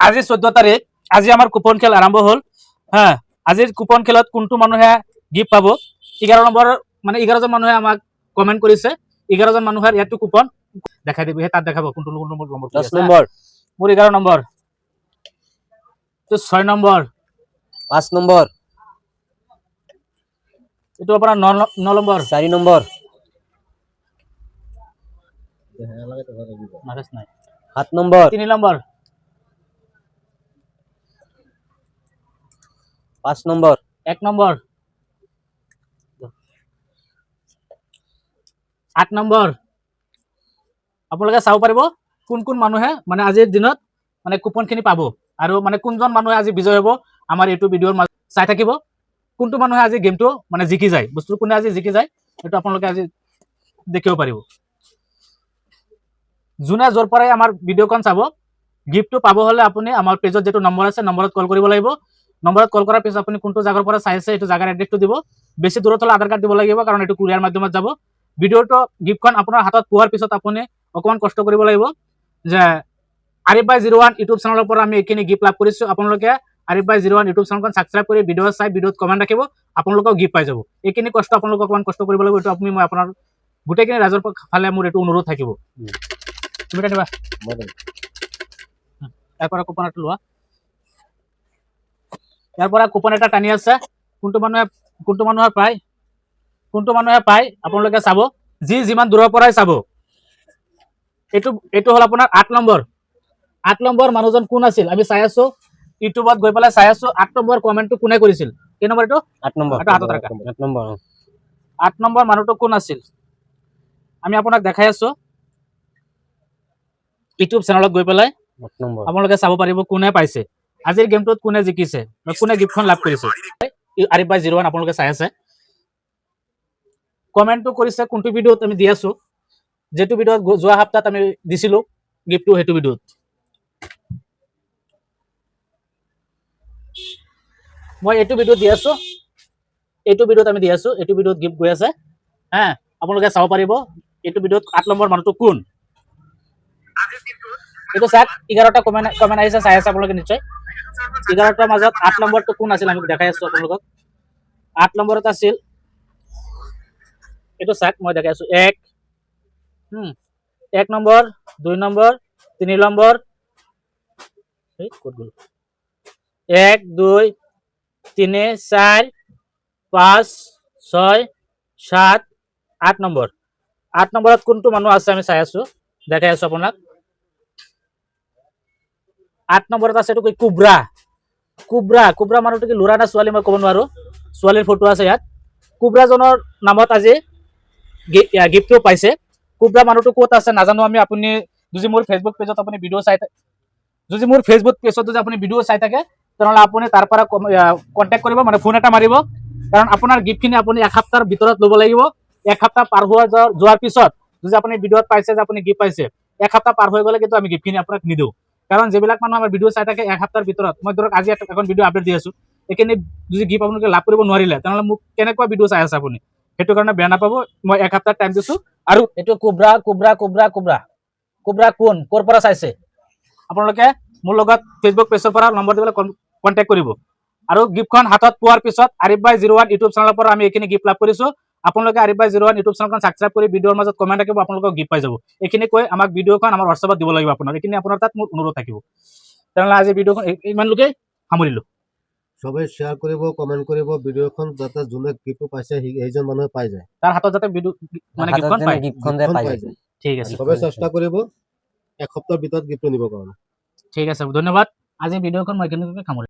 আজি 14 তাৰিখ, আজি আমাৰ কুপন খেল আৰম্ভ হ'ল। হ্যাঁ, আজিৰ কুপন খেলত কোনটো মানুহে গিফ্ট পাব 11 নম্বৰ, মানে 11জন মানুহে আমাক কমেন্ট কৰিছে। 11জন মানুহৰ ইয়াতো কুপন দেখাই দিব, তাত দেখাব কোনটো নম্বৰ 10 নম্বৰ, মোৰ 11 নম্বৰ, তো 6 নম্বৰ, 5 নম্বৰ, এইটো আপোনাৰ 9 number, 4 number, 7 number, 3 number, 5 number, 1 number, 8 number. আপোনালোকে চাব পাৰিব কোন কোন মানুহে মানে আজিৰ দিনত মানে কুপনখিনি পাব আৰু মানে কোনজন মানুহে আজি বিজয় হ'ব আমাৰ এইটো ভিডিঅ'ৰ মাজত চাই থাকিব। কোনটো মানুহে আজি গেমটো মানে জিকি যায়, বস্তু কোনে আজি জিকি যায় এইটো আপোনালোকে আজি দেখিব পাৰিব। যোনে য'ৰ পৰাই আমাৰ ভিডিঅ'খন চাব গিফ্টটো পাব হ'লে আপুনি আমাৰ পেজত যেটো নম্বৰ আছে নম্বৰত কল কৰিব লাগিব। নম্বৰত কল কৰাৰ পিছত আপুনি কোনটো জাগাৰ পৰা চাই আছে এইটো জাগাৰ এড্ৰেছটো দিব। বেছি দূৰত হ'লে আধাৰ কাৰ্ড দিব লাগিব, কাৰণ এইটো কুৰিয়াৰ মাধ্যমত যাব। ভিডিঅ'টো গিফ্টখন আপোনাৰ হাতত পোৱাৰ পিছত আপুনি অকণমান কষ্ট কৰিব লাগিব যে আৰিফ ভাই 01 ইউটিউব চেনেলৰ পৰা আমি এইখিনি গিফ্ট লাভ কৰিছোঁ। আপোনালোকে আৰিফ ভাই 01 ইউটিউব চেনেলখন ছাবস্ক্ৰাইব কৰি ভিডিঅ' চাই ভিডিঅ'ত কমেণ্ট ৰাখিব, আপোনালোকক গিফ্ট পাই যাব। এইখিনি কষ্ট আপোনালোকক অকণমান কষ্ট কৰিব লাগিব। এইটো আপুনি মই আপোনাৰ গোটেইখিনি ৰাইজৰ ফালে মোৰ এইটো অনুৰোধ থাকিব। তুমি টানিবা ইয়াৰ পৰা কুপন এটা লোৱা, ইয়াৰ পৰা কুপন এটা টানি আছে। কোনটো মানুহে পায় আপোনালোকে চাব, যিমান দূৰৰ পৰাই চাব। এইটো হ'ল আপোনাৰ 8 নম্বৰ। 8 নম্বৰ মানুহজন কোন আছিল আমি চাই আছো, ইউটিউবত গৈ পেলাই চাই আছো। 8 নম্বৰ কমেণ্টটো কোনে কৰিছিল, কি নম্বৰ এইটো 8 নম্বৰ, এটা হাতত ৰাখা। 8 নম্বৰ, 8 নম্বৰ মানুহটো কোন আছিল আমি আপোনাক দেখাই আছো। ইউটিউব চেনেলত গৈ পেলাই 8 নম্বৰ, আপোনালোকে চাব পাৰিব কোনে পাইছে, আজিৰ গেমটোত কোনে জিকিছে বা কোনে গিফ্টখন লাভ কৰিছে। আৰিফ ভাই 01 আপোনালোকে চাই আছে, কমেণ্টটো কৰিছে কোনটো ভিডিঅ'ত আমি দি আছো, যেটো ভিডিঅ'ত যোৱা সপ্তাহত আমি দিছিলো গিফ্টটো, সেইটো ভিডিঅ'ত। মই এইটো ভিডিঅ'ত দি আছো, এইটো ভিডিঅ'ত আমি দি আছো, এইটো ভিডিঅ'ত গিফ্ট গৈ আছে। হ্যাঁ, আপোনালোকে চাব পাৰিব এইটো ভিডিঅ'ত 8 নম্বৰ মানুহটো কোন। এইটো চাওক 11টা কমেণ্ট আহিছে, চাই আছে আপোনালোকে নিশ্চয়। 11টাৰ মাজত 8 নম্বৰটো কোন আছিল আমি দেখাই আছো আপোনালোকক। 8 নম্বৰত আছিল এইটো চাওক, মই দেখাই আছো 1 নম্বৰ, 2 নম্বৰ, 3 নম্বৰ, 1 2 3 4 5 6 7 8 নম্বৰ। 8 নম্বৰত কোনটো মানুহ আছে আমি চাই আছো, দেখাই আছো আপোনাক। 8 নম্বৰত আছে এইটো কুব্ৰা মানুহটো কি ল'ৰা না ছোৱালী মই ক'ব নোৱাৰো, ছোৱালীৰ ফটো আছে ইয়াত। কুব্ৰাজনৰ নামত আজি গিফ্টটো পাইছে। কুব্ৰা মানুহটো ক'ত আছে নাজানো আমি। আপুনি যদি মোৰ ফেচবুক পেজত আপুনি ভিডিঅ' চাই থাকে তেনেহ'লে আপুনি তাৰ পৰা কণ্টেক্ট কৰিব, মানে ফোন এটা মাৰিব। কাৰণ আপোনাৰ গিফ্টখিনি আপুনি এসপ্তাহৰ ভিতৰত ল'ব লাগিব। এসপ্তাহ পাৰ যোৱাৰ পিছত যদি আপুনি ভিডিঅ'ত পাইছে যে আপুনি গিফ্ট পাইছে, এসপ্তাহ পাৰ হৈ গ'লে কিন্তু আমি গিফ্টখিনি আপোনাক নিদিওঁ। কাৰণ যিবিলাক মানুহ আমাৰ ভিডিঅ' চাই থাকে এসপ্তাহৰ ভিতৰত, মই ধৰক আজি এখন ভিডিঅ' আপডেট দি আছো, এইখিনি যদি গিফ্ট আপোনালোকে লাভ কৰিব নোৱাৰিলে তেনেহ'লে মোক কেনেকুৱা ভিডিঅ' চাই আছে আপুনি, সেইটো কাৰণে বেয়া নাপাব। মই এসপ্তাহ টাইম দিছো। আৰু এইটো কুব্ৰা কোন ক'ৰ পৰা চাইছে আপোনালোকে মোৰ লগত ফেচবুক পেজৰ পৰা নম্বৰ দিবলৈ কণ্টেক্ট কৰিব। আৰু গিফ্টখন হাতত পোৱাৰ পিছত আৰিফ ভাই 01 ইউটিউব চেনেলৰ পৰা আমি এইখিনি গিফ্ট লাভ কৰিছো। আপোনালোকে আৰিফ ভাই 01 ইউটিউব চেনেলখন ছাবস্ক্ৰাইব কৰি ভিডিঅ'ৰ মাজত কমেণ্ট ৰাখিব, আপোনালোকক গিফ্ট পাই যাব। এইখিনি কৈ আমাক ভিডিঅ'খন আমাৰ হোৱাটছএপত দিব লাগিব আপোনাৰ, এইখিনি আপোনাৰ তাত মোৰ অনুৰোধ থাকিব। তেনেহ'লে আজি ভিডিঅ'খন ইমানলৈকে সামৰিলো। সবাই শেয়াৰ কৰিব, কমেন্ট কৰিব ভিডিঅ'খন, যাতে যোনে গিফ্ট পাইছে সেইজন মানুহে পাই যায়, তাৰ হাতত যাতে মানে গিফ্টখন পায়। পাই যায়। ঠিক আছে, সবাই চেষ্টা কৰিব এসপ্তাহৰ ভিতৰত গিফ্টটো নিবৰ কাৰণে। ঠিক আছে, ধন্যবাদ। আজি ভিডিঅ'খন মই এইখিনিতে সামৰিলো।